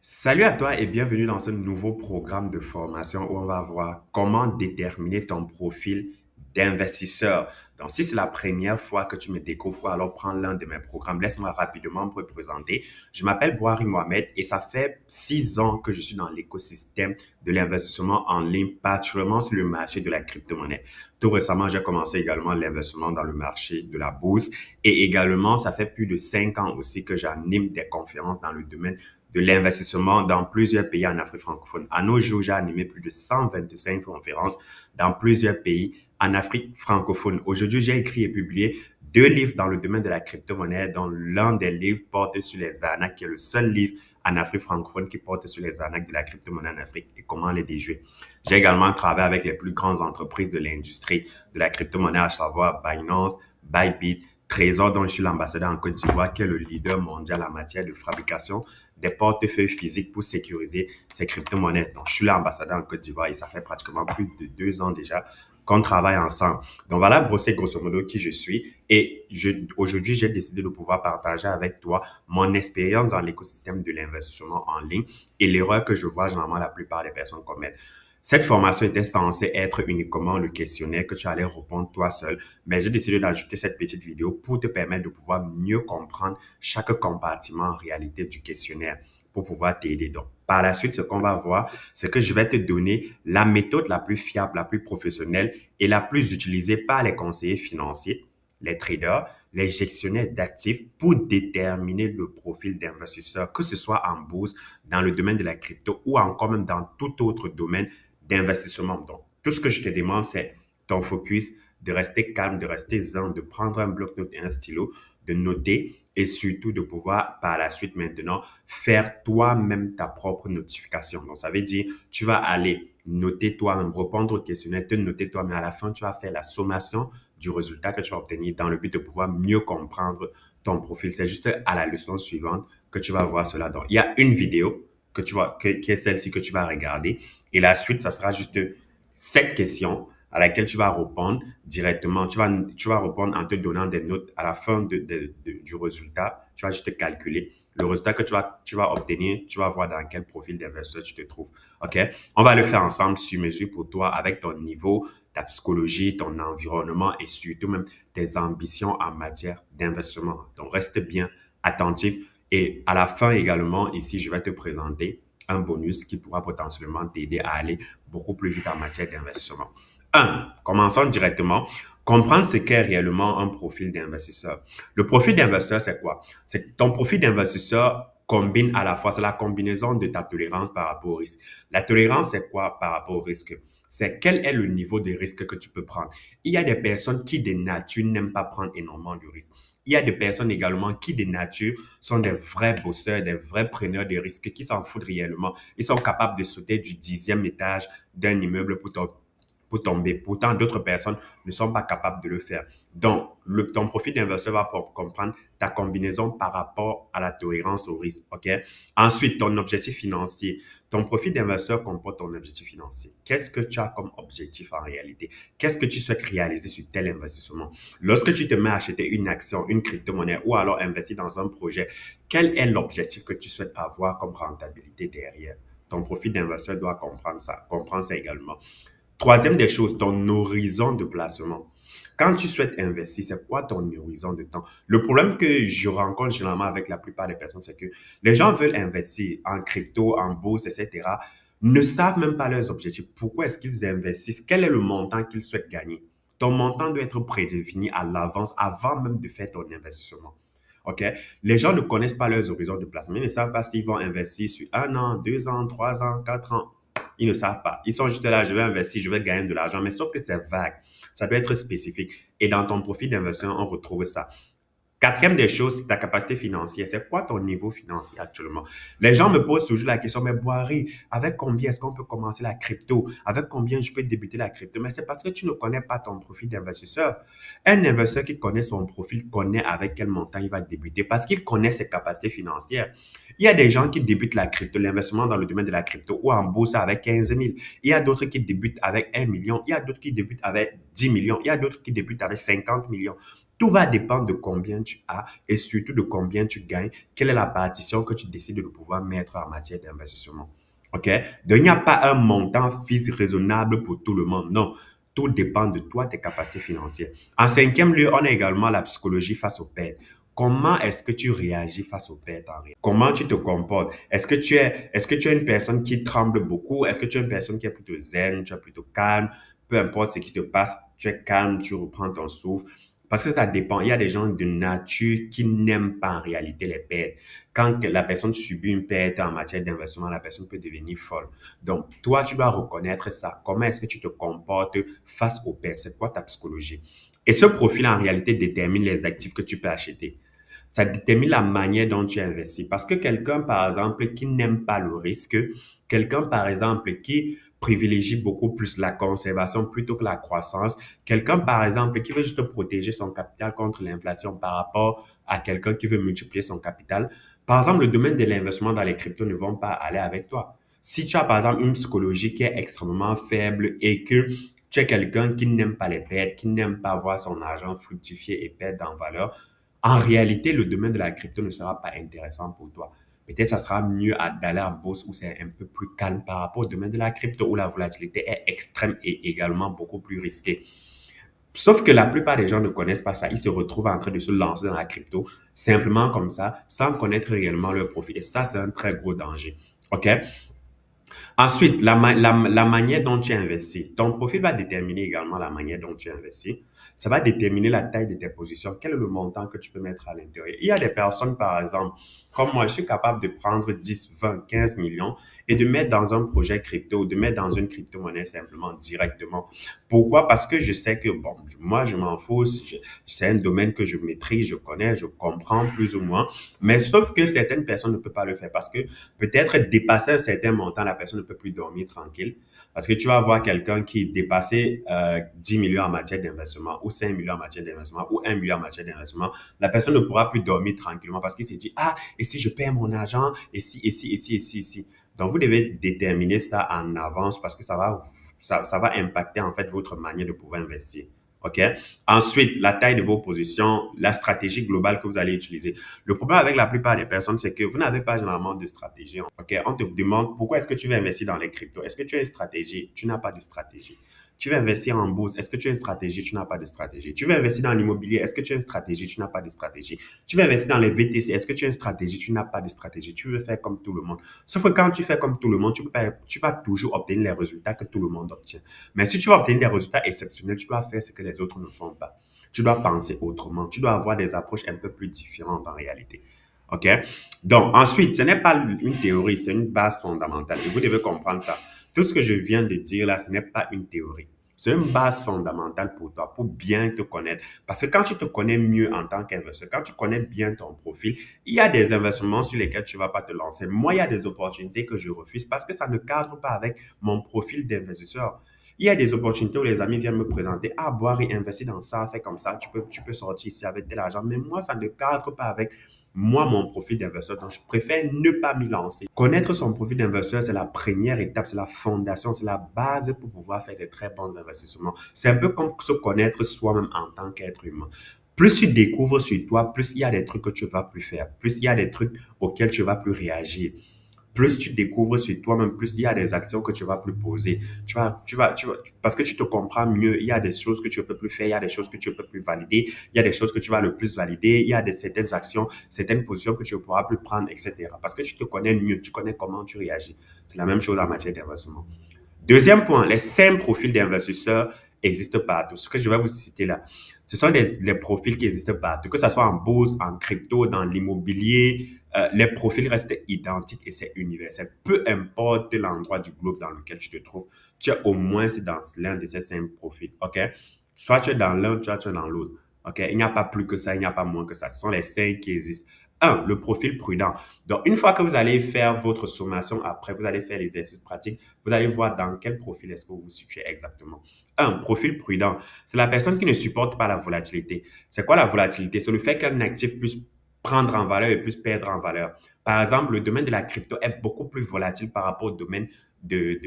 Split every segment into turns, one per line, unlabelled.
Salut à toi et bienvenue dans ce nouveau programme de formation où on va voir comment déterminer ton profil d'investisseur. Donc, si c'est la première fois que tu me découvres, alors prends l'un de mes programmes. Laisse-moi rapidement me présenter. Je m'appelle Boari Mohamed et ça fait 6 ans que je suis dans l'écosystème de l'investissement en ligne, particulièrement sur le marché de la crypto-monnaie. Tout récemment, j'ai commencé également l'investissement dans le marché de la bourse et également, ça fait plus de 5 ans aussi que j'anime des conférences dans le domaine de l'investissement dans plusieurs pays en Afrique francophone. À nos jours, j'ai animé plus de 125 conférences dans plusieurs pays en Afrique francophone. Aujourd'hui, j'ai écrit et publié 2 livres dans le domaine de la crypto-monnaie, dont l'un des livres porte sur les arnaques, qui est le seul livre en Afrique francophone qui porte sur les arnaques de la crypto-monnaie en Afrique et comment les déjouer. J'ai également travaillé avec les plus grandes entreprises de l'industrie de la crypto-monnaie, à savoir Binance, Bybit, Trésor, dont je suis l'ambassadeur en Côte d'Ivoire, qui est le leader mondial en matière de fabrication des portefeuilles physiques pour sécuriser ces crypto-monnaies. Donc, je suis l'ambassadeur en Côte d'Ivoire et ça fait pratiquement plus de 2 ans déjà qu'on travaille ensemble. Donc, voilà, grosso modo qui je suis. Et aujourd'hui, j'ai décidé de pouvoir partager avec toi mon expérience dans l'écosystème de l'investissement en ligne et l'erreur que je vois généralement la plupart des personnes commettent. Cette formation était censée être uniquement le questionnaire que tu allais répondre toi seul, mais j'ai décidé d'ajouter cette petite vidéo pour te permettre de pouvoir mieux comprendre chaque compartiment en réalité du questionnaire pour pouvoir t'aider. Donc, par la suite, ce qu'on va voir, c'est que je vais te donner la méthode la plus fiable, la plus professionnelle et la plus utilisée par les conseillers financiers, les traders, les gestionnaires d'actifs pour déterminer le profil d'investisseur, que ce soit en bourse, dans le domaine de la crypto ou encore même dans tout autre domaine d'investissement. Donc, tout ce que je te demande, c'est ton focus, de rester calme, de rester zen, de prendre un bloc-notes et un stylo, de noter et surtout de pouvoir par la suite maintenant faire toi-même ta propre notification. Donc, ça veut dire, tu vas aller noter toi-même, répondre au questionnaire, te noter toi-même. À la fin, tu vas faire la sommation du résultat que tu vas obtenir dans le but de pouvoir mieux comprendre ton profil. C'est juste à la leçon suivante que tu vas voir cela. Donc, il y a une vidéo qui est celle-ci que tu vas regarder. Et la suite, ça sera juste cette question à laquelle tu vas répondre directement. Tu vas répondre en te donnant des notes à la fin du résultat. Tu vas juste calculer le résultat que tu vas obtenir. Tu vas voir dans quel profil d'investisseur tu te trouves. OK? On va le faire ensemble sur mesure pour toi avec ton niveau, ta psychologie, ton environnement et surtout même tes ambitions en matière d'investissement. Donc, reste bien attentif. Et à la fin également, ici, je vais te présenter un bonus qui pourra potentiellement t'aider à aller beaucoup plus vite en matière d'investissement. Commençons directement. Comprendre ce qu'est réellement un profil d'investisseur. Le profil d'investisseur, c'est quoi? C'est ton profil d'investisseur combine à la fois, c'est la combinaison de ta tolérance par rapport au risque. La tolérance, c'est quoi par rapport au risque? C'est quel est le niveau de risque que tu peux prendre. Il y a des personnes qui, de nature, n'aiment pas prendre énormément de risques. Il y a des personnes également qui, de nature, sont des vrais bosseurs, des vrais preneurs de risques, qui s'en foutent réellement. Ils sont capables de sauter du 10e étage d'un immeuble pour tomber. Pourtant, d'autres personnes ne sont pas capables de le faire. Donc, ton profil d'investisseur va comprendre ta combinaison par rapport à la tolérance au risque. OK? Ensuite, ton objectif financier. Ton profil d'investisseur comporte ton objectif financier. Qu'est-ce que tu as comme objectif en réalité? Qu'est-ce que tu souhaites réaliser sur tel investissement? Lorsque tu te mets à acheter une action, une crypto-monnaie ou alors investir dans un projet, quel est l'objectif que tu souhaites avoir comme rentabilité derrière? Ton profil d'investisseur doit comprendre ça également. Troisième des choses, ton horizon de placement. Quand tu souhaites investir, c'est quoi ton horizon de temps? Le problème que je rencontre généralement avec la plupart des personnes, c'est que les gens veulent investir en crypto, en bourse, etc., ne savent même pas leurs objectifs. Pourquoi est-ce qu'ils investissent? Quel est le montant qu'ils souhaitent gagner? Ton montant doit être prédéfini à l'avance avant même de faire ton investissement. OK? Les gens ne connaissent pas leurs horizons de placement. Ils ne savent pas s'ils vont investir sur 1 an, 2 ans, 3 ans, 4 ans. Ils ne savent pas. Ils sont juste là, je vais investir, je vais gagner de l'argent, mais sauf que c'est vague. Ça doit être spécifique. Et dans ton profil d'investissement, on retrouve ça. Quatrième des choses, c'est ta capacité financière. C'est quoi ton niveau financier actuellement? Les gens me posent toujours la question, mais Boiry, avec combien est-ce qu'on peut commencer la crypto? Avec combien je peux débuter la crypto? Mais c'est parce que tu ne connais pas ton profil d'investisseur. Un investisseur qui connaît son profil connaît avec quel montant il va débuter parce qu'il connaît ses capacités financières. Il y a des gens qui débutent la crypto, l'investissement dans le domaine de la crypto ou en bourse avec 15 000. Il y a d'autres qui débutent avec 1 million. Il y a d'autres qui débutent avec 10 millions. Il y a d'autres qui débutent avec 50 millions. Tout va dépendre de combien tu as et surtout de combien tu gagnes. Quelle est la partition que tu décides de pouvoir mettre en matière d'investissement. OK? Donc, il n'y a pas un montant fixe raisonnable pour tout le monde. Non. Tout dépend de toi, tes capacités financières. En cinquième lieu, on a également la psychologie face aux pertes. Comment est-ce que tu réagis face aux pertes en réalité? Comment tu te comportes? Est-ce que tu es une personne qui tremble beaucoup? Est-ce que tu es une personne qui est plutôt zen, tu es plutôt calme? Peu importe ce qui se passe, tu es calme, tu reprends ton souffle. Parce que ça dépend. Il y a des gens de nature qui n'aiment pas en réalité les pertes. Quand la personne subit une perte en matière d'investissement, la personne peut devenir folle. Donc, toi, tu dois reconnaître ça. Comment est-ce que tu te comportes face aux pertes? C'est quoi ta psychologie? Et ce profil, en réalité, détermine les actifs que tu peux acheter. Ça détermine la manière dont tu investis. Parce que quelqu'un, par exemple, qui n'aime pas le risque, quelqu'un, par exemple, qui privilégie beaucoup plus la conservation plutôt que la croissance, quelqu'un, par exemple, qui veut juste protéger son capital contre l'inflation par rapport à quelqu'un qui veut multiplier son capital, par exemple, le domaine de l'investissement dans les cryptos ne vont pas aller avec toi. Si tu as, par exemple, une psychologie qui est extrêmement faible et que tu es quelqu'un qui n'aime pas les pertes, qui n'aime pas voir son argent fructifier et perdre en valeur, en réalité, le domaine de la crypto ne sera pas intéressant pour toi. Peut-être ça sera mieux d'aller en bourse où c'est un peu plus calme par rapport au domaine de la crypto où la volatilité est extrême et également beaucoup plus risquée. Sauf que la plupart des gens ne connaissent pas ça. Ils se retrouvent en train de se lancer dans la crypto simplement comme ça, sans connaître réellement leur profit. Et ça, c'est un très gros danger. OK? Ensuite, la manière dont tu investis. Ton profil va déterminer également la manière dont tu investis. Ça va déterminer la taille de tes positions. Quel est le montant que tu peux mettre à l'intérieur? Il y a des personnes, par exemple, comme moi, je suis capable de prendre 10, 20, 15 millions et de mettre dans un projet crypto, de mettre dans une crypto-monnaie simplement, directement. Pourquoi? Parce que je sais que, bon, moi, je m'en fous. C'est un domaine que je maîtrise, je connais, je comprends plus ou moins. Mais sauf que certaines personnes ne peuvent pas le faire parce que peut-être dépasser un certain montant, la personne ne peut plus dormir tranquille. Parce que tu vas voir quelqu'un qui dépassait 10 millions en matière d'investissement ou 5 millions en matière d'investissement ou 1 million en matière d'investissement. La personne ne pourra plus dormir tranquillement parce qu'il s'est dit, ah, et si je perds mon argent, et si, et si, et si, et si, et si. Donc, vous devez déterminer ça en avance parce que ça va impacter en fait votre manière de pouvoir investir. OK? Ensuite, la taille de vos positions, la stratégie globale que vous allez utiliser. Le problème avec la plupart des personnes, c'est que vous n'avez pas généralement de stratégie. OK? On te demande pourquoi est-ce que tu veux investir dans les cryptos? Est-ce que tu as une stratégie? Tu n'as pas de stratégie. Tu veux investir en bourse? Est-ce que tu as une stratégie? Tu n'as pas de stratégie. Tu veux investir dans l'immobilier? Est-ce que tu as une stratégie? Tu n'as pas de stratégie. Tu veux investir dans les VTC? Est-ce que tu as une stratégie? Tu n'as pas de stratégie. Tu veux faire comme tout le monde. Sauf que quand tu fais comme tout le monde, tu vas toujours obtenir les résultats que tout le monde obtient. Mais si tu veux obtenir des résultats exceptionnels, tu dois faire ce que les autres ne font pas. Tu dois penser autrement. Tu dois avoir des approches un peu plus différentes en réalité. OK? Donc, ensuite, ce n'est pas une théorie, c'est une base fondamentale. Et vous devez comprendre ça. Tout ce que je viens de dire là, ce n'est pas une théorie. C'est une base fondamentale pour toi, pour bien te connaître. Parce que quand tu te connais mieux en tant qu'investisseur, quand tu connais bien ton profil, il y a des investissements sur lesquels tu ne vas pas te lancer. Moi, il y a des opportunités que je refuse parce que ça ne cadre pas avec mon profil d'investisseur. Il y a des opportunités où les amis viennent me présenter, ah, boire et investir dans ça, fais comme ça, tu peux sortir ici avec tel argent. Mais moi, ça ne cadre pas avec moi, mon profil d'investisseur. Donc, je préfère ne pas m'y lancer. Connaître son profil d'investisseur, c'est la première étape, c'est la fondation, c'est la base pour pouvoir faire de très bons investissements. C'est un peu comme se connaître soi-même en tant qu'être humain. Plus tu découvres sur toi, plus il y a des trucs que tu ne vas plus faire, plus il y a des trucs auxquels tu ne vas plus réagir. Plus tu découvres sur toi-même, plus il y a des actions que tu vas plus poser. Parce que tu te comprends mieux, il y a des choses que tu ne peux plus faire, il y a des choses que tu ne peux plus valider, il y a des choses que tu vas le plus valider, il y a certaines actions, certaines positions que tu ne pourras plus prendre, etc. Parce que tu te connais mieux, tu connais comment tu réagis. C'est la même chose en matière d'investissement. Deuxième point, les 5 profils d'investisseurs existent partout. Ce que je vais vous citer là, ce sont les profils qui existent partout, que ce soit en bourse, en crypto, dans l'immobilier, les profils restent identiques et c'est universel. Peu importe l'endroit du globe dans lequel tu te trouves, tu es au moins dans l'un de ces 5 profils. OK? Soit tu es dans l'un, soit tu es dans l'autre. OK? Il n'y a pas plus que ça, il n'y a pas moins que ça. Ce sont les 5 qui existent. Un, le profil prudent. Donc, une fois que vous allez faire votre sommation, après, vous allez faire l'exercice pratique, vous allez voir dans quel profil est-ce que vous vous situez exactement. Un, profil prudent. C'est la personne qui ne supporte pas la volatilité. C'est quoi la volatilité? C'est le fait qu'un actif puisse prendre en valeur et puisse perdre en valeur. Par exemple, le domaine de la crypto est beaucoup plus volatile par rapport au domaine de,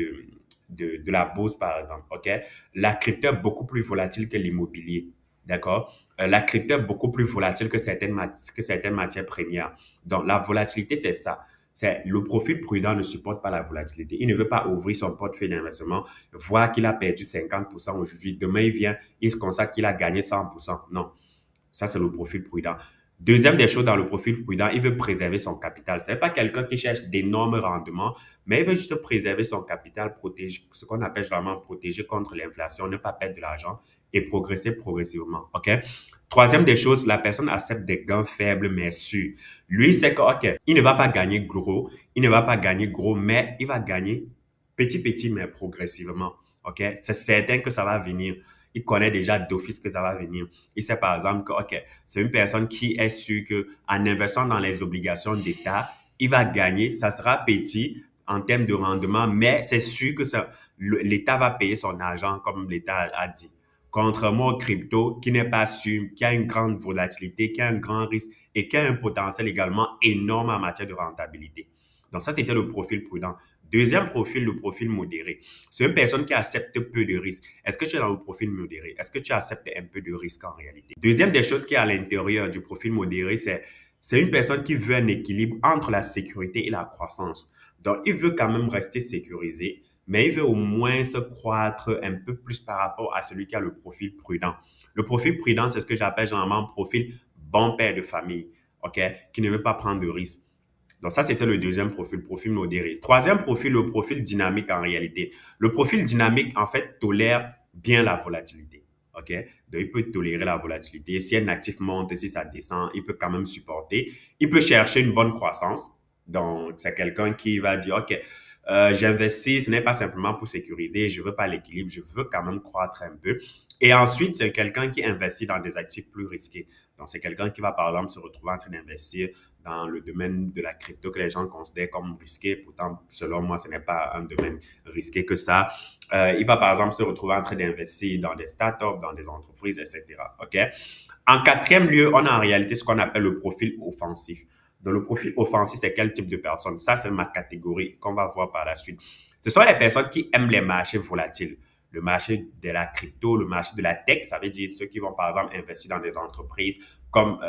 de la bourse, par exemple. OK? La crypto est beaucoup plus volatile que l'immobilier. d'accord? La crypto est beaucoup plus volatile que certaines matières premières. Donc, la volatilité, c'est ça. C'est le profil prudent ne supporte pas la volatilité. Il ne veut pas ouvrir son portefeuille d'investissement, voir qu'il a perdu 50% aujourd'hui. Demain, il vient, il se constate qu'il a gagné 100%. Non, ça, c'est le profil prudent. Deuxième des choses dans le profil prudent, il veut préserver son capital. Ce n'est pas quelqu'un qui cherche d'énormes rendements, mais il veut juste préserver son capital, protéger, ce qu'on appelle généralement protéger contre l'inflation, ne pas perdre de l'argent et progresser progressivement. OK? Troisième des choses, la personne accepte des gains faibles mais sûrs. Lui, c'est que, OK, il ne va pas gagner gros, il ne va pas gagner gros, mais il va gagner petit, mais progressivement. OK? C'est certain que ça va venir. Il connaît déjà d'office que ça va venir. Il sait par exemple que, OK, c'est une personne qui est sûre qu'en investissant dans les obligations d'État, il va gagner. Ça sera petit en termes de rendement, mais c'est sûr que l'État va payer son argent comme l'État a dit. Contrairement au crypto, qui n'est pas sûr, qui a une grande volatilité, qui a un grand risque et qui a un potentiel également énorme en matière de rentabilité. Donc ça, c'était le profil prudent. Deuxième profil, le profil modéré. C'est une personne qui accepte peu de risques. Est-ce que tu es dans le profil modéré? Est-ce que tu acceptes un peu de risque en réalité? Deuxième des choses qui est à l'intérieur du profil modéré, c'est une personne qui veut un équilibre entre la sécurité et la croissance. Donc, il veut quand même rester sécurisé, mais il veut au moins se croître un peu plus par rapport à celui qui a le profil prudent. Le profil prudent, c'est ce que j'appelle généralement un profil bon père de famille, OK, qui ne veut pas prendre de risques. Donc ça, c'était le deuxième profil, profil modéré. Troisième profil, le profil dynamique en réalité. Le profil dynamique, en fait, tolère bien la volatilité. OK? Donc, il peut tolérer la volatilité. Si un actif monte, si ça descend, il peut quand même supporter. Il peut chercher une bonne croissance. Donc, c'est quelqu'un qui va dire, OK, j'investis, ce n'est pas simplement pour sécuriser, je veux pas l'équilibre, je veux quand même croître un peu. Et ensuite, c'est quelqu'un qui investit dans des actifs plus risqués. Donc, c'est quelqu'un qui va, par exemple, se retrouver en train d'investir dans le domaine de la crypto que les gens considèrent comme risqué. Pourtant, selon moi, ce n'est pas un domaine risqué que ça. Il va, par exemple, se retrouver en train d'investir dans des startups, dans des entreprises, etc. OK? En quatrième lieu, on a en réalité ce qu'on appelle le profil offensif. Donc, le profil offensif, c'est quel type de personne? Ça, c'est ma catégorie qu'on va voir par la suite. Ce sont les personnes qui aiment les marchés volatiles. Le marché de la crypto, le marché de la tech, ça veut dire ceux qui vont, par exemple, investir dans des entreprises comme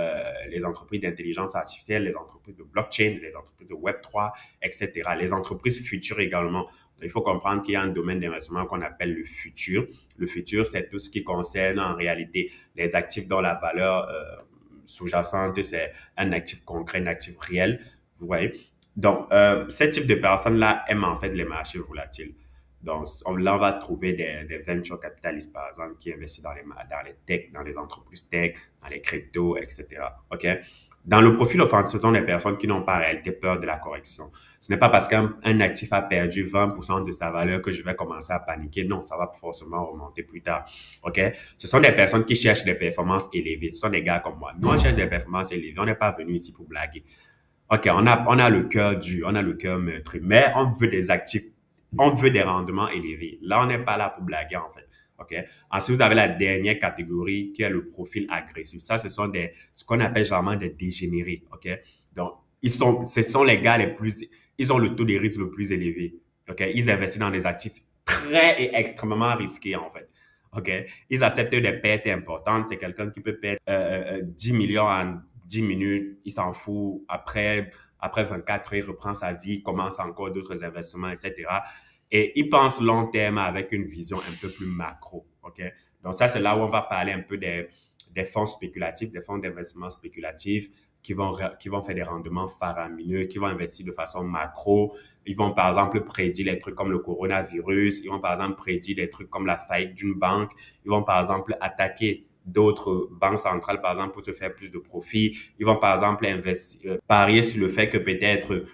les entreprises d'intelligence artificielle, les entreprises de blockchain, les entreprises de Web3, etc. Les entreprises futures également. Donc, il faut comprendre qu'il y a un domaine d'investissement qu'on appelle le futur. Le futur, c'est tout ce qui concerne en réalité les actifs dont la valeur sous-jacente, c'est un actif concret, un actif réel. Vous voyez? Donc, ce type de personnes-là aiment en fait les marchés volatiles. Donc, là, on va trouver des venture capitalistes, par exemple, qui investissent dans les tech, dans les entreprises tech, dans les cryptos, etc. OK? Dans le profil offensif, ce sont des personnes qui n'ont pas en réalité peur de la correction. Ce n'est pas parce qu'un actif a perdu 20% de sa valeur que je vais commencer à paniquer. Non, ça va forcément remonter plus tard. OK? Ce sont des personnes qui cherchent des performances élevées. Ce sont des gars comme moi. Nous, on cherche des performances élevées. On n'est pas venu ici pour blaguer. OK, on a le cœur dur, on a le cœur meurtri, mais on veut des actifs, on veut des rendements élevés. Là, on n'est pas là pour blaguer, en fait. OK? Ensuite, vous avez la dernière catégorie qui est le profil agressif. Ça, ce qu'on appelle généralement des dégénérés. OK? Donc, ce sont les gars ils ont le taux de risque le plus élevé. OK? Ils investissent dans des actifs très et extrêmement risqués, en fait. OK? Ils acceptent des pertes importantes. C'est quelqu'un qui peut perdre 10 millions en 10 minutes, il s'en fout. Après 24 heures, il reprend sa vie, commence encore d'autres investissements, etc. Et il pense long terme avec une vision un peu plus macro. OK? Donc, ça, c'est là où on va parler un peu des fonds spéculatifs, des fonds d'investissement spéculatifs qui vont faire des rendements faramineux, qui vont investir de façon macro. Ils vont, par exemple, prédire les trucs comme le coronavirus. Ils vont, par exemple, prédire des trucs comme la faillite d'une banque. Ils vont, par exemple, attaquer d'autres banques centrales, par exemple, pour se faire plus de profit. Ils vont, par exemple, parier sur le fait que peut-être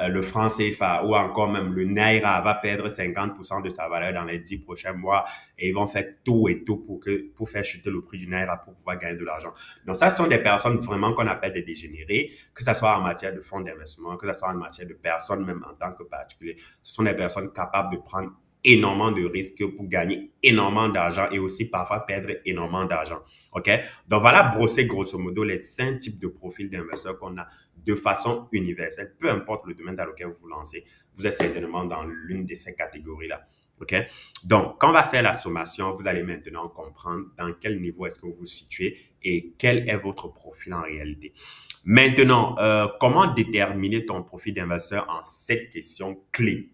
le franc CFA ou encore même le Naira va perdre 50% de sa valeur dans les 10 prochains mois et ils vont faire tout et tout pour faire chuter le prix du Naira pour pouvoir gagner de l'argent. Donc, ça, ce sont des personnes vraiment qu'on appelle des dégénérés, que ce soit en matière de fonds d'investissement, que ce soit en matière de personnes, même en tant que particulier. Ce sont des personnes capables de prendre énormément de risques pour gagner énormément d'argent et aussi parfois perdre énormément d'argent. OK? Donc voilà, brosser grosso modo les 5 types de profils d'investisseurs qu'on a de façon universelle. Peu importe le domaine dans lequel vous vous lancez, vous êtes certainement dans l'une de ces catégories-là. OK? Donc, quand on va faire la sommation, vous allez maintenant comprendre dans quel niveau est-ce que vous vous situez et quel est votre profil en réalité. Maintenant, comment déterminer ton profil d'investisseur en 7 questions clés,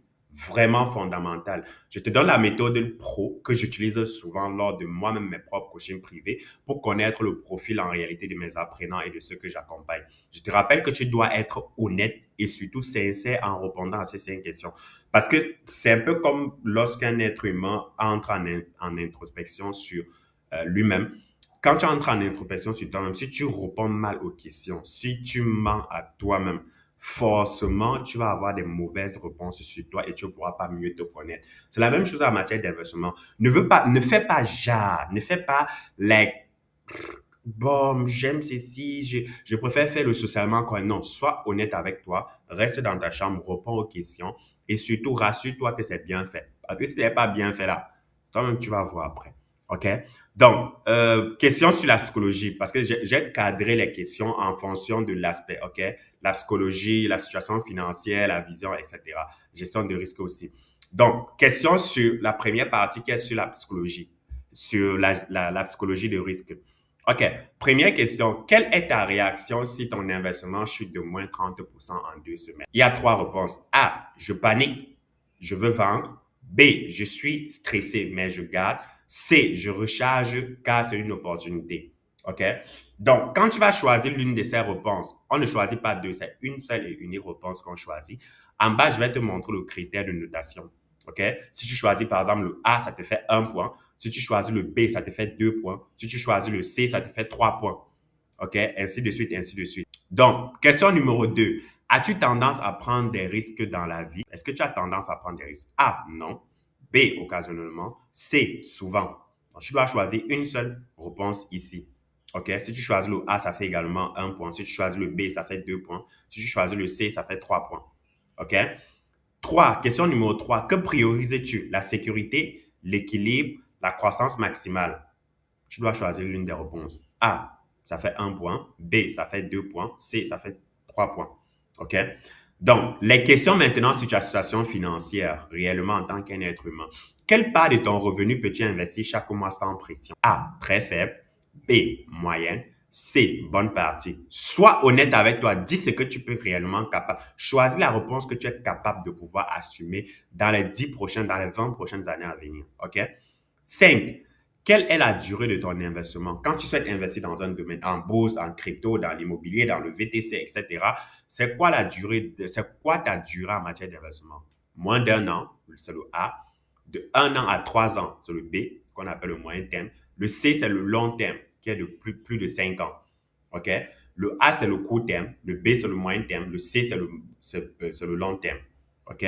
vraiment fondamentales. Je te donne la méthode pro que j'utilise souvent lors de moi-même mes propres coachings privés pour connaître le profil en réalité de mes apprenants et de ceux que j'accompagne. Je te rappelle que tu dois être honnête et surtout sincère en répondant à ces 5 questions. Parce que c'est un peu comme lorsqu'un être humain entre en introspection sur lui-même. Quand tu entres en introspection sur toi-même, si tu réponds mal aux questions, si tu mens à toi-même, forcément, tu vas avoir des mauvaises réponses sur toi et tu ne pourras pas mieux te connaître. C'est la même chose en matière d'investissement. Ne fais pas genre, ne fais pas like, bon, j'aime ceci, je préfère faire le socialement quoi. Non, sois honnête avec toi, reste dans ta chambre, réponds aux questions et surtout rassure-toi que c'est bien fait. Parce que si ce n'est pas bien fait là, toi-même tu vas voir après. OK? Donc, question sur la psychologie, parce que j'ai cadré les questions en fonction de l'aspect, OK? La psychologie, la situation financière, la vision, etc. Gestion de risque aussi. Donc, question sur la première partie qui est sur la psychologie, sur la psychologie de risque. OK. Première question. Quelle est ta réaction si ton investissement chute de moins 30% en 2 semaines? Il y a 3 réponses. A. Je panique. Je veux vendre. B. Je suis stressé, mais je garde. C. Je recharge car c'est une opportunité. OK? Donc, quand tu vas choisir l'une de ces réponses, on ne choisit pas deux, c'est une seule et unique réponse qu'on choisit. En bas, je vais te montrer le critère de notation. OK? Si tu choisis par exemple le A, ça te fait 1 point. Si tu choisis le B, ça te fait 2 points. Si tu choisis le C, ça te fait 3 points. OK? Ainsi de suite, ainsi de suite. Donc, question numéro 2. As-tu tendance à prendre des risques dans la vie? Est-ce que tu as tendance à prendre des risques? A, non. B, occasionnellement. C, souvent. Donc, tu dois choisir une seule réponse ici. OK? Si tu choisis le A, ça fait également 1 point. Si tu choisis le B, ça fait 2 points. Si tu choisis le C, ça fait 3 points. OK? 3. Question numéro 3. Que priorises-tu? La sécurité, l'équilibre, la croissance maximale? Tu dois choisir l'une des réponses. A, ça fait 1 point. B, ça fait 2 points. C, ça fait 3 points. OK? Donc, les questions maintenant sur ta situation financière, réellement en tant qu'un être humain. Quelle part de ton revenu peux-tu investir chaque mois sans pression? A, très faible. B, moyenne. C, bonne partie. Sois honnête avec toi. Dis ce que tu peux réellement capable. Choisis la réponse que tu es capable de pouvoir assumer dans les 10 prochaines, dans les 20 prochaines années à venir. OK? 5. Quelle est la durée de ton investissement? Quand tu souhaites investir dans un domaine, en bourse, en crypto, dans l'immobilier, dans le VTC, etc., c'est quoi ta durée en matière d'investissement? Moins d'1 an, c'est le A. De 1 an à 3 ans, c'est le B, qu'on appelle le moyen terme. Le C, c'est le long terme, qui est de plus de 5 ans. OK? Le A, c'est le court terme. Le B, c'est le moyen terme. Le C, c'est le long terme. OK?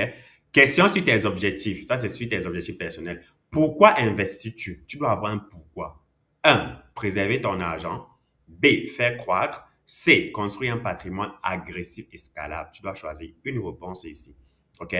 Question sur tes objectifs. Ça, c'est sur tes objectifs personnels. Pourquoi investis-tu? Tu dois avoir un pourquoi. 1. Préserver ton argent. B. Faire croître. C. Construire un patrimoine agressif et scalable. Tu dois choisir une réponse ici. OK?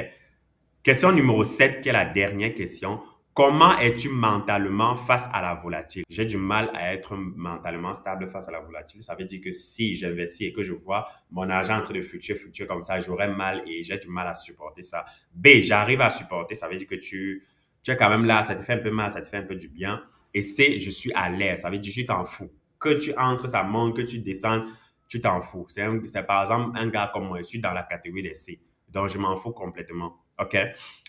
Question numéro 7, qui est la dernière question. Comment es-tu mentalement face à la volatile? J'ai du mal à être mentalement stable face à la volatile. Ça veut dire que si j'investis et que je vois mon argent en train de fluctuer comme ça, j'aurais mal et j'ai du mal à supporter ça. B, j'arrive à supporter. Ça veut dire que tu es quand même là, ça te fait un peu mal, ça te fait un peu du bien. Et C, je suis à l'aise. Ça veut dire que tu t'en fous. Que tu entres, ça monte, que tu descends, tu t'en fous. C'est par exemple un gars comme moi, je suis dans la catégorie des C. Donc, je m'en fous complètement. OK?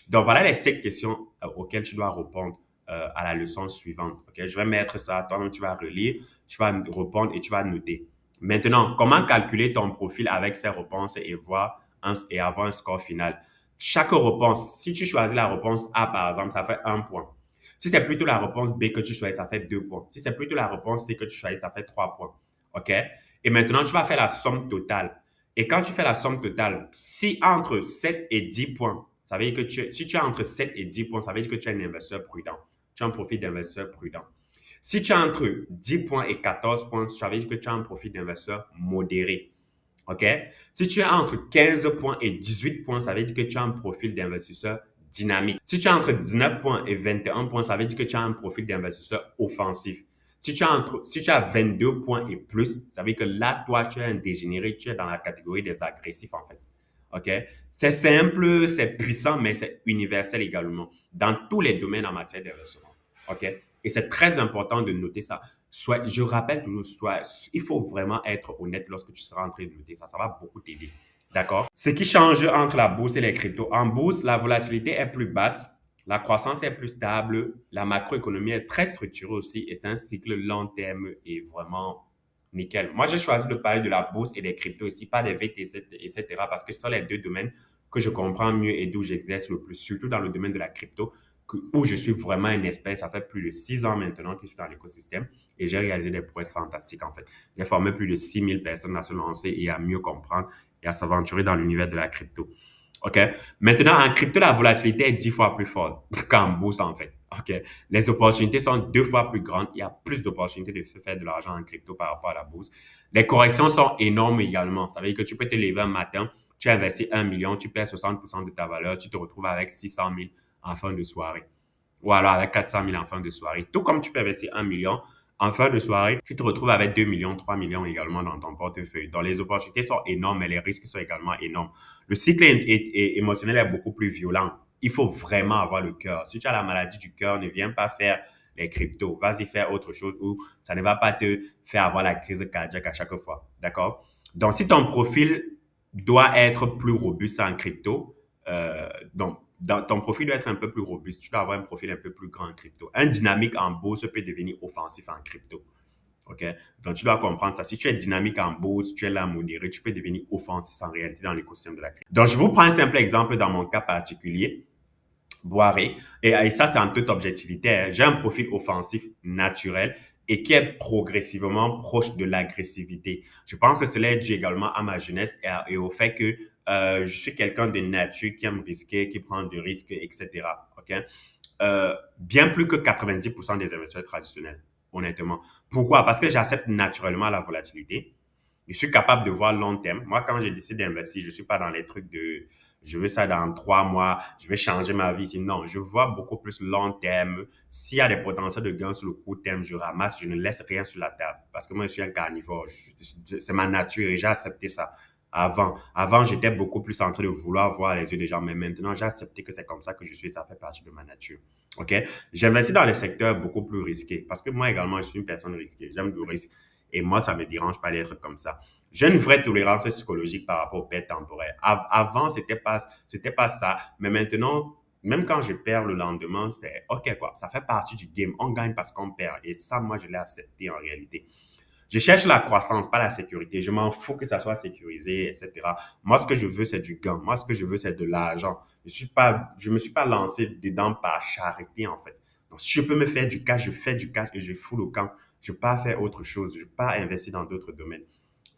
Donc, voilà les 7 questions auxquelles tu dois répondre à la leçon suivante. OK? Je vais mettre ça, toi-même, tu vas relire, tu vas répondre et tu vas noter. Maintenant, comment calculer ton profil avec ces réponses et avoir un score final? Chaque réponse, si tu choisis la réponse A, par exemple, ça fait 1 point. Si c'est plutôt la réponse B que tu choisis, ça fait 2 points. Si c'est plutôt la réponse C que tu choisis, ça fait 3 points. OK? Et maintenant, tu vas faire la somme totale. Et quand tu fais la somme totale, si entre 7 et 10 points, ça veut dire que si tu as entre 7 et 10 points, ça veut dire que tu es un investisseur prudent. Tu as un profil d'investisseur prudent. Si tu as entre 10 points et 14 points, ça veut dire que tu as un profil d'investisseur modéré. OK? Si tu as entre 15 points et 18 points, ça veut dire que tu as un profil d'investisseur dynamique. Si tu as entre 19 points et 21 points, ça veut dire que tu as un profil d'investisseur offensif. Si tu as 22 points et plus, ça veut dire que là, toi, tu es un dégénéré, tu es dans la catégorie des agressifs, en fait. OK? C'est simple, c'est puissant, mais c'est universel également dans tous les domaines en matière d'investissement. OK? Et c'est très important de noter ça. Soit, je rappelle toujours, il faut vraiment être honnête lorsque tu seras en train de noter ça. Ça va beaucoup t'aider. D'accord? Ce qui change entre la bourse et les cryptos. En bourse, la volatilité est plus basse, la croissance est plus stable, la macroéconomie est très structurée aussi et c'est un cycle long terme et vraiment nickel. Moi, j'ai choisi de parler de la bourse et des cryptos ici, pas des VTC, etc. parce que ce sont les deux domaines que je comprends mieux et d'où j'exerce le plus, surtout dans le domaine de la crypto, où je suis vraiment un expert. Ça fait plus de 6 ans maintenant que je suis dans l'écosystème et j'ai réalisé des prouesses fantastiques en fait. J'ai formé plus de 6 000 personnes à se lancer et à mieux comprendre et à s'aventurer dans l'univers de la crypto. OK? Maintenant, en crypto, la volatilité est 10 fois plus forte qu'en bourse, en fait. OK? Les opportunités sont 2 fois plus grandes. Il y a plus d'opportunités de faire de l'argent en crypto par rapport à la bourse. Les corrections sont énormes également. Ça veut dire que tu peux te lever un matin, tu investis 1 million, tu perds 60% de ta valeur, tu te retrouves avec 600 000 en fin de soirée. Ou alors avec 400 000 en fin de soirée. Tout comme tu peux investir 1 million, en fin de soirée, tu te retrouves avec 2 millions, 3 millions également dans ton portefeuille. Donc, les opportunités sont énormes, mais les risques sont également énormes. Le cycle émotionnel est beaucoup plus violent. Il faut vraiment avoir le cœur. Si tu as la maladie du cœur, ne viens pas faire les cryptos. Vas-y faire autre chose où ça ne va pas te faire avoir la crise cardiaque à chaque fois. D'accord? Donc, si ton profil doit être plus robuste en crypto, donc, ton profil doit être un peu plus robuste. Tu dois avoir un profil un peu plus grand en crypto. Un dynamique en bourse peut devenir offensif en crypto. OK? Donc, tu dois comprendre ça. Si tu es dynamique en bourse, tu es là modéré, tu peux devenir offensif en réalité dans l'écosystème de la crypto. Donc, je vous prends un simple exemple dans mon cas particulier. Boiré. Et ça, c'est en toute objectivité, hein. J'ai un profil offensif naturel et qui est progressivement proche de l'agressivité. Je pense que cela est dû également à ma jeunesse et au fait que je suis quelqu'un de nature qui aime risquer, qui prend des risques, etc. OK? Bien plus que 90% des investisseurs traditionnels, honnêtement. Pourquoi? Parce que j'accepte naturellement la volatilité. Je suis capable de voir long terme. Moi, quand je décide d'investir, je ne suis pas dans les trucs de je veux ça dans 3 mois, je vais changer ma vie. Non, je vois beaucoup plus long terme. S'il y a des potentiels de gains sur le court terme, je ramasse, je ne laisse rien sur la table. Parce que moi, je suis un carnivore. C'est ma nature et j'ai accepté ça. Avant, j'étais beaucoup plus en train de vouloir voir les yeux des gens, mais maintenant, j'ai accepté que c'est comme ça que je suis, ça fait partie de ma nature. OK? J'investis dans les secteurs beaucoup plus risqués parce que moi également, je suis une personne risquée. J'aime le risque. Et moi, ça me dérange pas d'être comme ça. J'ai une vraie tolérance psychologique par rapport aux pertes temporaires. Avant, c'était pas ça. Mais maintenant, même quand je perds le lendemain, c'est OK, quoi. Ça fait partie du game. On gagne parce qu'on perd. Et ça, moi, je l'ai accepté en réalité. Je cherche la croissance, pas la sécurité. Je m'en fous que ça soit sécurisé, etc. Moi, ce que je veux, c'est du gain. Moi, ce que je veux, c'est de l'argent. Je me suis pas lancé dedans par charité, en fait. Donc, si je peux me faire du cash, je fais du cash et je fous le camp. Je ne peux pas faire autre chose. Je ne peux pas investir dans d'autres domaines.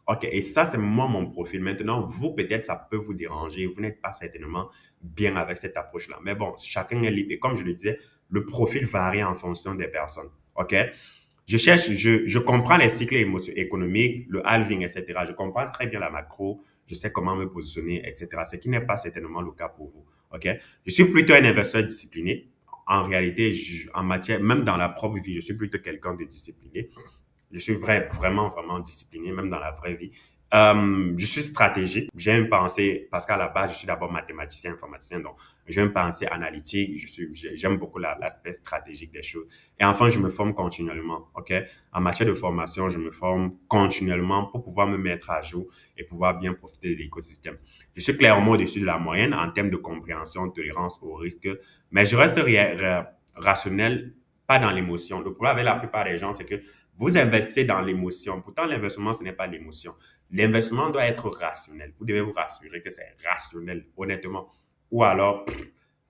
OK. Et ça, c'est moi, mon profil. Maintenant, vous, peut-être, ça peut vous déranger. Vous n'êtes pas certainement bien avec cette approche-là. Mais bon, chacun est libre. Et comme je le disais, le profil varie en fonction des personnes. OK? Je comprends les cycles économiques, le halving, etc. Je comprends très bien la macro, je sais comment me positionner, etc. Ce qui n'est pas certainement le cas pour vous. OK? Je suis plutôt un investisseur discipliné. En réalité, en matière, même dans la propre vie, je suis plutôt quelqu'un de discipliné. Je suis vraiment, vraiment discipliné, même dans la vraie vie. Je suis stratégique. J'ai une pensée, parce qu'à la base, je suis d'abord mathématicien, informaticien, donc j'ai une pensée analytique. J'aime beaucoup l'aspect stratégique des choses. Et enfin, je me forme continuellement, OK? En matière de formation, je me forme continuellement pour pouvoir me mettre à jour et pouvoir bien profiter de l'écosystème. Je suis clairement au-dessus de la moyenne en termes de compréhension, de tolérance au risque, mais je reste rationnel, pas dans l'émotion. Le problème avec la plupart des gens, c'est que vous investissez dans l'émotion. Pourtant, l'investissement, ce n'est pas l'émotion. L'investissement doit être rationnel. Vous devez vous rassurer que c'est rationnel, honnêtement. Ou alors,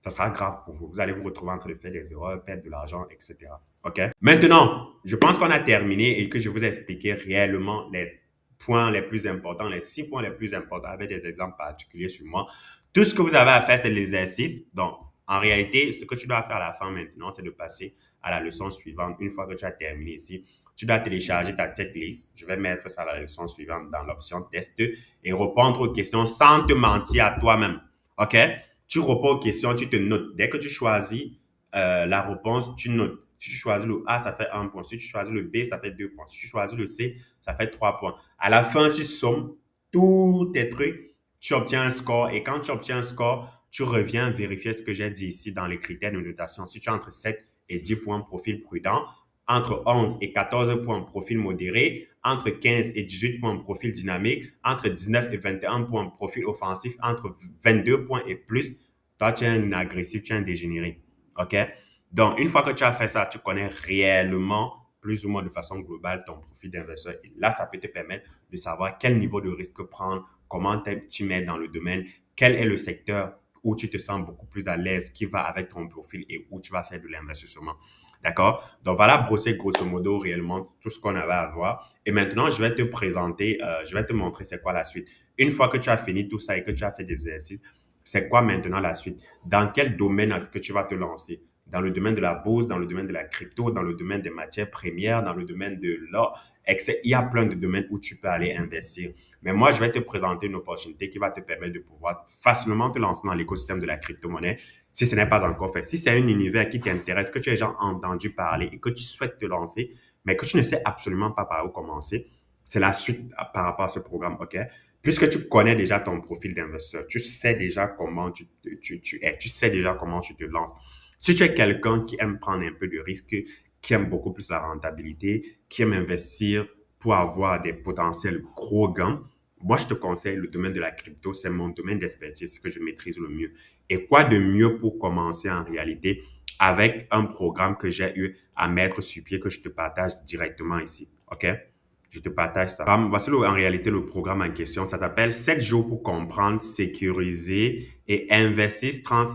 ça sera grave pour vous. Vous allez vous retrouver en train de faire des erreurs, perdre de l'argent, etc. OK? Maintenant, je pense qu'on a terminé et que je vous ai expliqué réellement les points les plus importants, les 6 points les plus importants avec des exemples particuliers sur moi. Tout ce que vous avez à faire, c'est l'exercice. Donc, en réalité, ce que tu dois faire à la fin maintenant, c'est de passer à la leçon suivante. Une fois que tu as terminé ici, tu dois télécharger ta checklist. Je vais mettre ça à la leçon suivante dans l'option test et répondre aux questions sans te mentir à toi-même. OK? Tu réponds aux questions, tu te notes. Dès que tu choisis la réponse, tu notes. Si tu choisis le A, ça fait 1 point. Si tu choisis le B, ça fait 2 points. Si tu choisis le C, ça fait 3 points. À la fin, tu sommes tous tes trucs tu obtiens un score et quand tu obtiens un score, tu reviens vérifier ce que j'ai dit ici dans les critères de notation. Si tu as entre 7 et 10 points profil prudent, entre 11 et 14 points profil modéré, entre 15 et 18 points profil dynamique, entre 19 et 21 points profil offensif, entre 22 points et plus, toi tu es un agressif, tu es un dégénéré. OK? Donc, une fois que tu as fait ça, tu connais réellement, plus ou moins de façon globale, ton profil d'investisseur. Et là, ça peut te permettre de savoir quel niveau de risque prendre, comment tu mets dans le domaine, quel est le secteur où tu te sens beaucoup plus à l'aise, qui va avec ton profil et où tu vas faire de l'investissement. D'accord? Donc voilà, brosser grosso modo réellement tout ce qu'on avait à voir. Et maintenant, je vais te présenter, je vais te montrer c'est quoi la suite. Une fois que tu as fini tout ça et que tu as fait des exercices, c'est quoi maintenant la suite? Dans quel domaine est-ce que tu vas te lancer? Dans le domaine de la bourse, dans le domaine de la crypto, dans le domaine des matières premières, dans le domaine de l'or, etc. Il y a plein de domaines où tu peux aller investir. Mais moi, je vais te présenter une opportunité qui va te permettre de pouvoir facilement te lancer dans l'écosystème de la crypto-monnaie si ce n'est pas encore fait. Si c'est un univers qui t'intéresse, que tu as déjà entendu parler et que tu souhaites te lancer, mais que tu ne sais absolument pas par où commencer, c'est la suite par rapport à ce programme, OK? Puisque tu connais déjà ton profil d'investisseur, tu sais déjà comment tu es, tu sais déjà comment tu te lances. Si tu es quelqu'un qui aime prendre un peu de risque, qui aime beaucoup plus la rentabilité, qui aime investir pour avoir des potentiels gros gains, moi, je te conseille le domaine de la crypto. C'est mon domaine d'expertise que je maîtrise le mieux. Et quoi de mieux pour commencer en réalité avec un programme que j'ai eu à mettre sur pied que je te partage directement ici. OK? Je te partage ça. Voici en réalité le programme en question. Ça s'appelle 7 jours pour comprendre, sécuriser et investir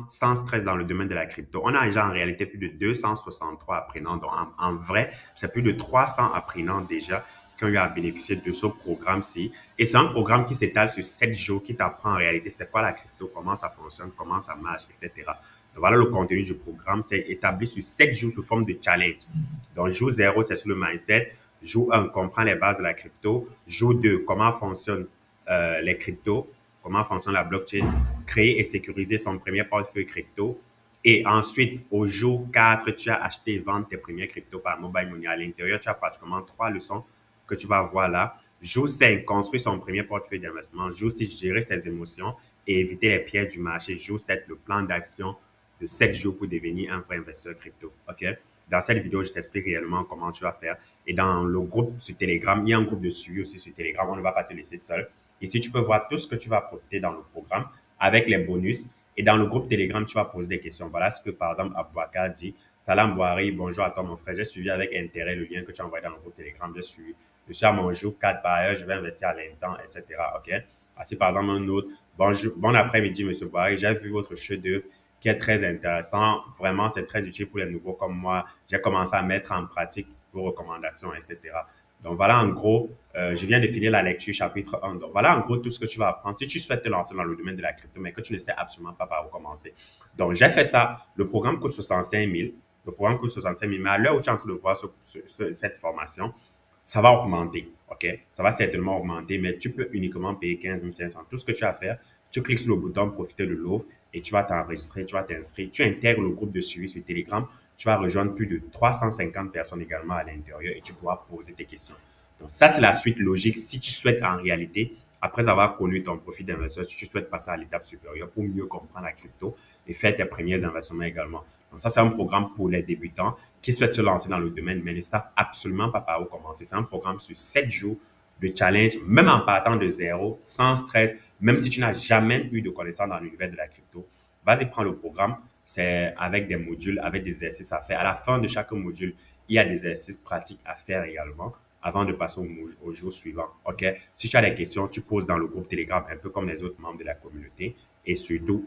sans stress dans le domaine de la crypto. On a déjà en réalité plus de 263 apprenants. Donc, en vrai, c'est plus de 300 apprenants déjà qui ont eu à bénéficier de ce programme-ci. Et c'est un programme qui s'étale sur 7 jours, qui t'apprend en réalité c'est quoi la crypto, comment ça fonctionne, comment ça marche, etc. Donc, voilà le contenu du programme. C'est établi sur 7 jours sous forme de challenge. Donc, jour 0, c'est sur le mindset. Jour 1, comprend les bases de la crypto. Jour 2, comment fonctionnent les cryptos, comment fonctionne la blockchain, créer et sécuriser son premier portefeuille crypto. Et ensuite, au jour 4, tu as acheté et vendu tes premiers cryptos par mobile money. À l'intérieur, tu as pratiquement 3 leçons que tu vas voir là. Jour 5, construire son premier portefeuille d'investissement. Jour 6, gérer ses émotions et éviter les pièges du marché. Jour 7, le plan d'action de 7 jours pour devenir un vrai investisseur crypto. OK? Dans cette vidéo, je t'explique réellement comment tu vas faire. Et dans le groupe sur Telegram, il y a un groupe de suivi aussi sur Telegram. On ne va pas te laisser seul. Ici, tu peux voir tout ce que tu vas profiter dans le programme avec les bonus. Et dans le groupe Telegram, tu vas poser des questions. Voilà ce que, par exemple, Abouakar dit. Salam Bouhari, bonjour à toi, mon frère. J'ai suivi avec intérêt le lien que tu as envoyé dans le groupe Telegram. Je suis à mon jour 4 par heure, je vais investir à l'instant, etc. OK? Ainsi, par exemple, un autre. Bonjour, bon après-midi, monsieur Bouhari. J'ai vu votre chef-d'œuvre qui est très intéressant. Vraiment, c'est très utile pour les nouveaux comme moi. J'ai commencé à mettre en pratique vos recommandations, etc. Donc, voilà en gros, je viens de finir la lecture chapitre 1. Donc, voilà en gros tout ce que tu vas apprendre. Si tu souhaites te lancer dans le domaine de la crypto, mais que tu ne sais absolument pas par où commencer. Donc, j'ai fait ça. Le programme coûte 65 000. Le programme coûte 65 000. Mais à l'heure où tu es en train de voir cette formation, ça va augmenter. OK? Ça va certainement augmenter, mais tu peux uniquement payer 15 500. Tout ce que tu as à faire, tu cliques sur le bouton profiter de l'offre et tu vas t'enregistrer, tu vas t'inscrire. Tu intègres le groupe de suivi sur Telegram. Tu vas rejoindre plus de 350 personnes également à l'intérieur et tu pourras poser tes questions. Donc, ça, c'est la suite logique. Si tu souhaites en réalité, après avoir connu ton profil d'investisseur, si tu souhaites passer à l'étape supérieure pour mieux comprendre la crypto et faire tes premiers investissements également. Donc, ça, c'est un programme pour les débutants qui souhaitent se lancer dans le domaine, mais ne savent absolument pas par où commencer. C'est un programme sur 7 jours de challenge, même en partant de zéro, sans stress, même si tu n'as jamais eu de connaissances dans l'univers de la crypto. Vas-y, prends le programme. C'est avec des modules, avec des exercices à faire. À la fin de chaque module, il y a des exercices pratiques à faire également avant de passer au jour suivant. OK? Si tu as des questions, tu poses dans le groupe Telegram, un peu comme les autres membres de la communauté. Et surtout,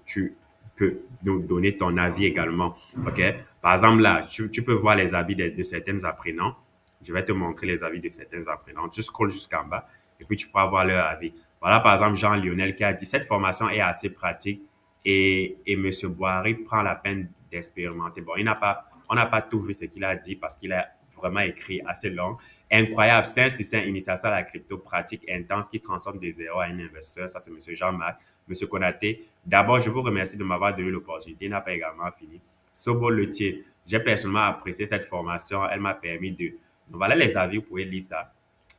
tu peux nous donner ton avis également. OK? Par exemple, là, tu peux voir les avis de certains apprenants. Je vais te montrer les avis de certains apprenants. Tu scrolles jusqu'en bas et puis tu pourras voir leur avis. Voilà, par exemple, Jean-Lionel qui a dit cette formation est assez pratique et M. Bouhari prend la peine d'expérimenter. Bon, on n'a pas tout vu ce qu'il a dit parce qu'il a vraiment écrit assez long. Incroyable, c'est un système initiateur à la crypto pratique intense qui transforme des zéros à un investisseur. Ça, c'est M. Jean-Marc. M. Konaté, d'abord, je vous remercie de m'avoir donné l'opportunité. Il n'a pas également fini. Sobo Letier, j'ai personnellement apprécié cette formation. Elle m'a permis de... Donc, voilà les avis, vous pouvez lire ça.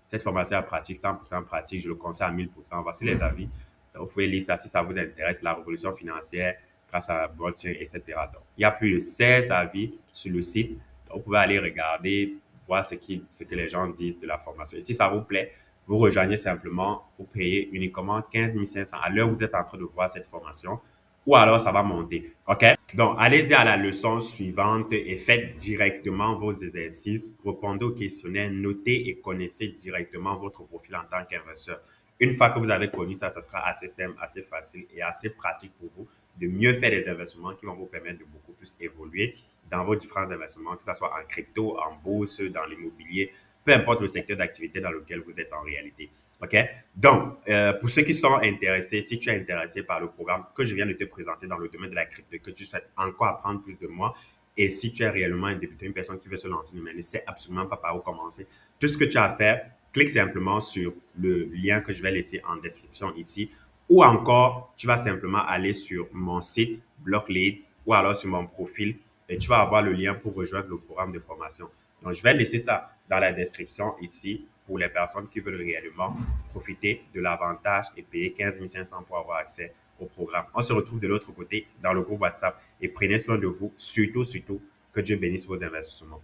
Cette formation est pratique, 100% pratique, je le conseille à 1000%. Voici les avis. Donc, vous pouvez lire ça si ça vous intéresse, la révolution financière grâce à la blockchain, etc. Donc, il y a plus de 16 avis sur le site. Donc, vous pouvez aller regarder, voir ce que les gens disent de la formation. Et si ça vous plaît, vous rejoignez simplement, vous payez uniquement 15 500 à l'heure où vous êtes en train de voir cette formation, ou alors ça va monter. OK? Donc, allez-y à la leçon suivante et faites directement vos exercices, répondez aux questionnaires, notez et connaissez directement votre profil en tant qu'investisseur. Une fois que vous avez connu ça, ça sera assez simple, assez facile et assez pratique pour vous de mieux faire des investissements qui vont vous permettre de beaucoup plus évoluer dans vos différents investissements, que ce soit en crypto, en bourse, dans l'immobilier, peu importe le secteur d'activité dans lequel vous êtes en réalité. OK? Donc, pour ceux qui sont intéressés, si tu es intéressé par le programme que je viens de te présenter dans le domaine de la crypto, que tu souhaites encore apprendre plus de moi, et si tu es réellement un débutant, une personne qui veut se lancer, mais ne sait absolument pas par où commencer, tout ce que tu as à faire, clique simplement sur le lien que je vais laisser en description ici, ou encore, tu vas simplement aller sur mon site Blocklead ou alors sur mon profil et tu vas avoir le lien pour rejoindre le programme de formation. Donc, je vais laisser ça dans la description ici pour les personnes qui veulent réellement profiter de l'avantage et payer 15 500 pour avoir accès au programme. On se retrouve de l'autre côté dans le groupe WhatsApp et prenez soin de vous, surtout, surtout, que Dieu bénisse vos investissements.